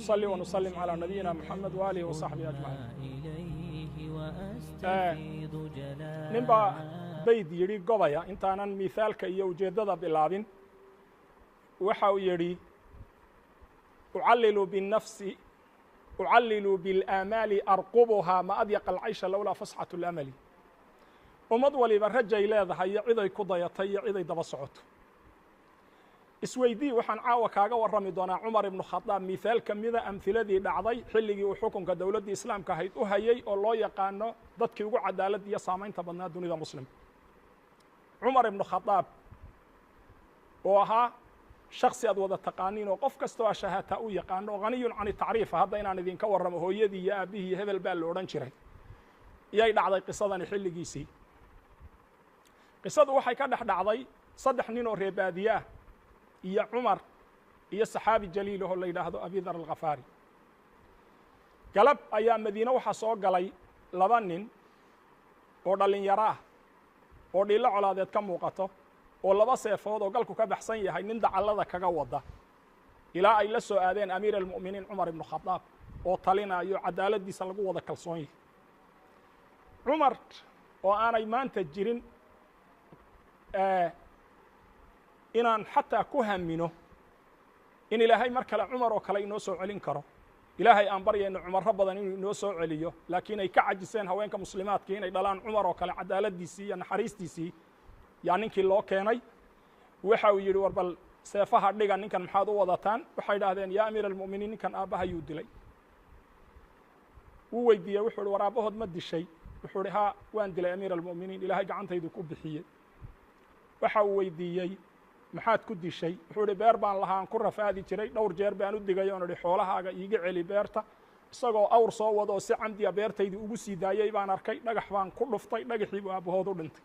ونصلي ونسلم على نبينا محمد وآله وصحبه أجمعين نبا بيد يري قبايا انت أنا مثالك يوجدد باللابين وحاو يري أعلل بالنفس أعلل بالآمال أرقبها ما أضيق العيش لولا فصحة الأمل ومض وليبا رجا إلى هي عيدي كضيتي عيدي دبا سعوت isweydii waxaan caawa kaaga warrami doonaa Umar ibn Khattab misaal kamida amthiladii dhacday xilligii uu xukunka dawladda islaamka ahayd u hayay oo loo yaqaano dadkii ugu cadaalad iyo saameynta badnaa dunida muslim Umar ibn Khattab oo ahaa shakhsi ad wada taqaaniin oo qof kasta oo shahata u yaqaano qaniyun aan taariif hadda inaan idin ka warramo hooyadii iyo aabihii hebel baa la oran jiray iyay dhacday qisadani xilligiisii qisadu waxay ka dhacday saddex nin oo reebaadiya iyo Umar iyo saxaabi jaliil oo la yiraahdo Abi Dhar al-Ghafari galab ayaa Madiina waxa soo galay laba nin oo dhalinyaro ah oo dhilo colaadeed ka muuqato oo laba seefood oo galku ka baxsan yahay nin dacalada kaga wada ilaa ay la soo aadeen amiir al-mu'miniin Umar ibn Khattab oo talinayo cadaaladiisa lagu wada kalsoon yahay Umar oo aanay maanta jirin inaan xataa ku hamino in ilaahay mar kale Umar oo kale inoo soo celin karo ilaahay aan baryayno Umar badan inuu inoo soo celiyo laakiin ay ka cajiseen haweenka muslimaadka inay dhalaan Umar oo kale cadaaladiisii iyo naxariistiisii yaa ninkii loo keenay waxa uu yiri warbal seefaha dhiga ninkan maxaad u wadataan waxay yiraahdeen yaa amiir al-mu'miniin ninkan aabaha yuu dilay uu weydiiyay wuxuu waraabahood ma dishay wuxuu ha waan dilay amiir al-mu'miniin ilaahay gacantaydu ku bixiyay waxa uu weydiiyay maxaad ku dishay wuxuu beer baan lahaan ku rafaadi jiray dhowr jeer baan u digay oo nidhi xoolahaaga iiga celi beerta isagoo awr soo wado si camdiya beertaydu ugu sii daayay baan arkay dhagax baan ku dhuftay dhagaxii buu aabahood u dhintay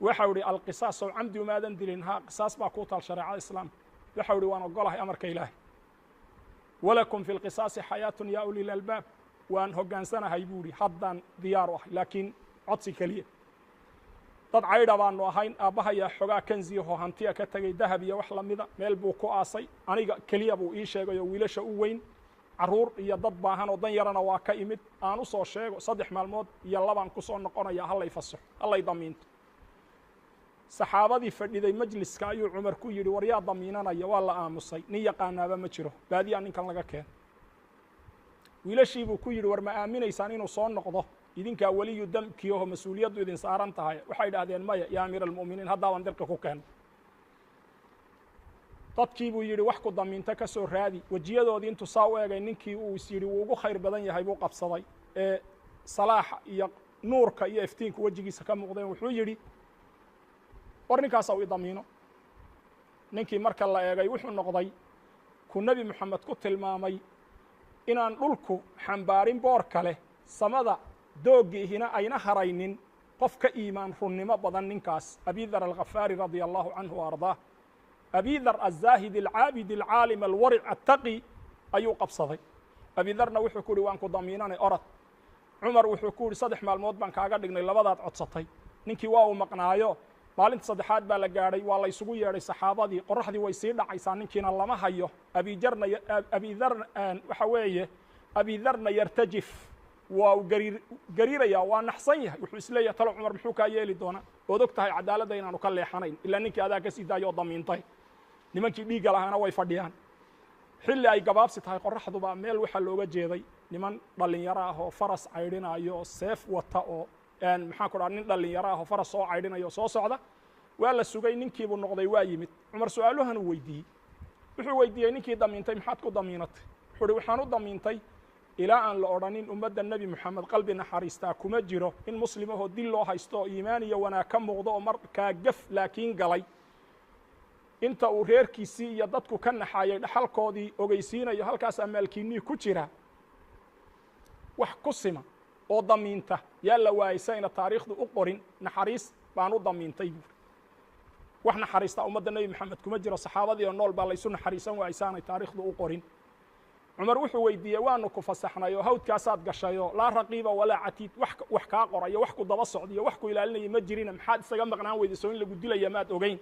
waxa uu al-qisaas oo camdi umaadan dilin ha qisaas baa ku taal shariicada islaamka waxa uu waan ogolahay amarka ilaahay walakum fil qisaas hayatun ya ulil albab waan hogaansanahay buuri haddaan diyaar u ahay laakiin codsi kaliya dad cayda baanu ahayn aabaha yaa xogaa kanzi oo hantiya ka tagay dahab iyo wax lamida meel buu ku aasay aniga kaliya buu ii sheegay oo wiilasha u weyn caruur iyo dad baahan oo dan yarana waa ka imid aan u soo sheego saddex maalmood iyo labaan ku soo noqonaya hallay fasax hallay damiinto saxaabadii fadhiday majliska ayuu Umar ku yiri war yaa damiinanaya waa la aamusay nin yaqaanaaba ma jiro baadiya ninkan laga keen wiilashii buu ku yiri war ma aaminaysaan inuu soo noqdo idinka waliyu damkii oo mas'uuliyadu idin saaran tahay waxay dhaahdeen maya yaa amiir al-mu'miniin hadda waan dalka ku keen dadkii buu yiri wax ku damiinta ka soo raadi wajiyadoodii intuu saa u eegay ninkii uu is yiri ugu khayr badan yahay buu qabsaday ee salaaxa iyo nuurka iyo iftiinka wajigiisa ka muuqdeen wuxuu yiri war ninkaas uu damiino ninkii marka la eegay wuxuu noqday ku nabi maxamed ku tilmaamay inaan dhulku xambaarin boor kale samada doogiina ayna haraynin qof ka iimaan runnimo badan ninkaas Abi Dhar al-Ghafari radiyallahu anhu arda Abi Dhar az-Zahid al-Abid al-Alim al-Wari' at-Taqi ayuu qabsaday Abi Dharna wuxuu ku waan ku damiinanay orad Umar wuxuu ku saddex maalmood baan kaaga dhignay labadaad codsatay ninkii waa uu maqnaayo maalinta saddexaad baa la gaaray waa la isugu yeeray saxaabadii qorraxdii way sii dhacaysaa ninkiina lama hayo Abi Dhar waxa weeye Abi Dharna yartajif waa gariiraya waa naxsan yahay wuxuu isleeyahay talo Umar muxuu ka yeeli doona oo ogtahay cadaaladda inaanu ka leexanayn ilaa ninkii adaa ka sii daayo damiintay nimankii dhiiga lahaana way fadhiyaan xilli ay gabaabsi tahay qorraxdu baa meel waxa looga jeeday niman dhalinyaro ah oo faras caydhinayo seef wata oo maxaa ku dhaar nin dhalinyaro ah oo faras soo caydhinayo soo socda waa la sugay ninkii buu noqday waa yimid Umar su'aaluhan weydiiyay wuxuu weydiiyay ninkii damiintay maxaad ku damiinatay wuxuu waxaan u damiintay ilaa aan la oranin ummadda nabi maxamed qalbi naxariista kuma jiro in muslimaho dil loo haysto iimaan iyo wanaag ka muuqdo oo markaa gaf laakiin galay inta uu reerkiisii iyo dadku ka naxayay dhaxalkoodii ogeysiinayo halkaas amaalkiinii ku jira wax ku sima oo damiinta yaa la waayisayna taariikhdu u qorin naxariis baan u damiintay wax naxariista ummadda nabi maxamed kuma jiro saxaabadii oo nool baa la isu naxariisan waaysaanay taariikhdu u qorin Umar wuxuu weydiiyay waanu ku fasaxnayo hawdkaasaad gashayo la raqiiba wala atiid wax ka qorayo wax ku daba socdiyo wax ku ilaalinaya ma jirina maxaad isaga maqnaan weydiiso in lagu dilaya maad ogeyn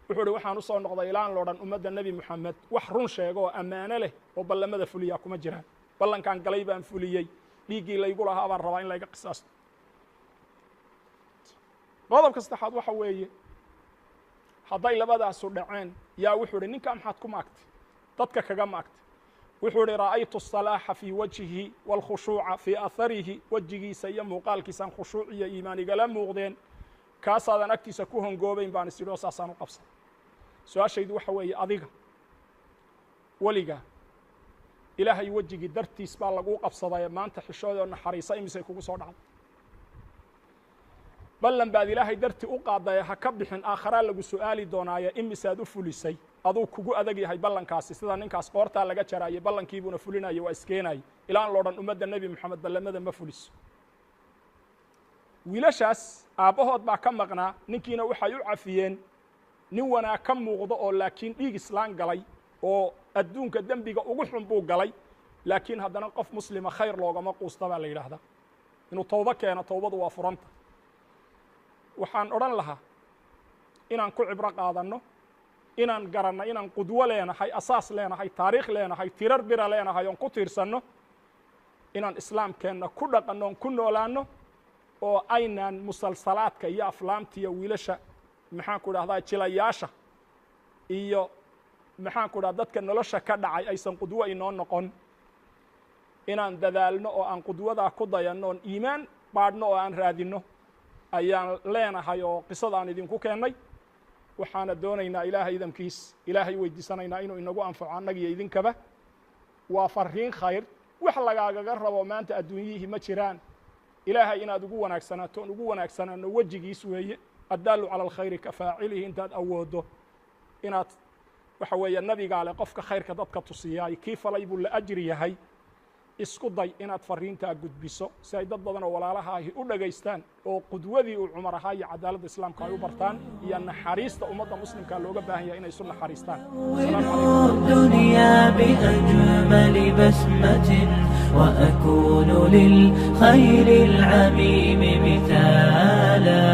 wuxuu hi waxaan u soo noqday ilaan loodhan ummadda nebi moxamed wax run sheega oo ammaano leh oo ballamada fuliyaa kuma jiraan ballankaan galay baan fuliyey dhiiggii laygu lahaa baan rabaa in layga qisaasto qodobka saddexaad waxa weeye hadday labadaasu dhaceen yaa wuxuu hi ninkaa maxaad ku maagtay dadka kaga maagtay wuxuu hi ra'aytu الصalaaxa fii wajhihi wاlkhushuuca fii aharihi wejigiisa iyo muuqaalkiisaan khushuuc iyo iimaan igala muuqdeen kaasaadan agtiisa ku hongoobayn baan is idhi oo saasaan u qabsan su-aashaydu waxa weeye adiga weligaa ilaahay wejigii dartiis baa laguu qabsadaye maanta xishoodoo naxariisa imisay kugu soo dhacday ballan baad ilaahay dartii u qaadaye ha ka bixin aakharaa lagu su'aali doonaaye imisaad u fulisay aduu kugu adag yahay ballankaasi sida ninkaas qoortaa laga jaraayey ballankiibuuna fulinaya waa iskeenaya ilaan loodhan ummadda nebi moxamed ballamada ma fuliso wiilashaas aabbahood baa ka maqnaa ninkiina waxay u cafiyeen nin wanaag ka muuqdo oo laakiin dhiig islaan galay oo adduunka dembiga ugu xun buu galay laakiin haddana qof muslima khayr loogama quusta baa la yidhaahdaa inuu towbo keeno towbadu waa furanta waxaan odhan lahaa inaan ku cibro qaadanno inaan garanno inaan qudwo leenahay asaas leenahay taariikh leenahay tirar bira leenahay oon ku tiirsanno inaan islaamkeenna ku dhaqanno oon ku noolaanno oo aynaan musalsalaadka iyo aflaamta iyo wiilasha maxaanku idhahdaa jilayaasha iyo maxaanku idhahda dadka nolosha ka dhacay aysan qudwo inoo noqon inaan dadaalno oo aan qudwadaa ku dayanno oon iimaan baadhno oo aan raadinno ayaan leenahay oo qisadaan idinku keennay waxaana doonaynaa ilaahay idamkiis ilaahay weydiisanaynaa inuu inagu anfaco annagiyo idinkaba waa farriin khayr wax lagaagaga rabo maanta adduunyihii ma jiraan ilaahay inaad ugu wanaagsanaato oon ugu wanaagsanaano wejigiis weeye addaalu cala alkhayri ka faacilihi intaad awooddo inaad waxa weeye nabigaa leh qofka khayrka dadka tusiyaay kii falay buu la ajri yahay isku day inaad farriintaa gudbiso si ay dad badan oo walaalaha ahi u dhagaystaan oo qudwadii uu cumar ahaa iyo cadaaladda islaamka ay u bartaan iyo naxariista ummadda muslimkaa looga baahan yahay inay isu naxariistaan الدنيا بأجمل بسمة وأكون للخير العميم مثالا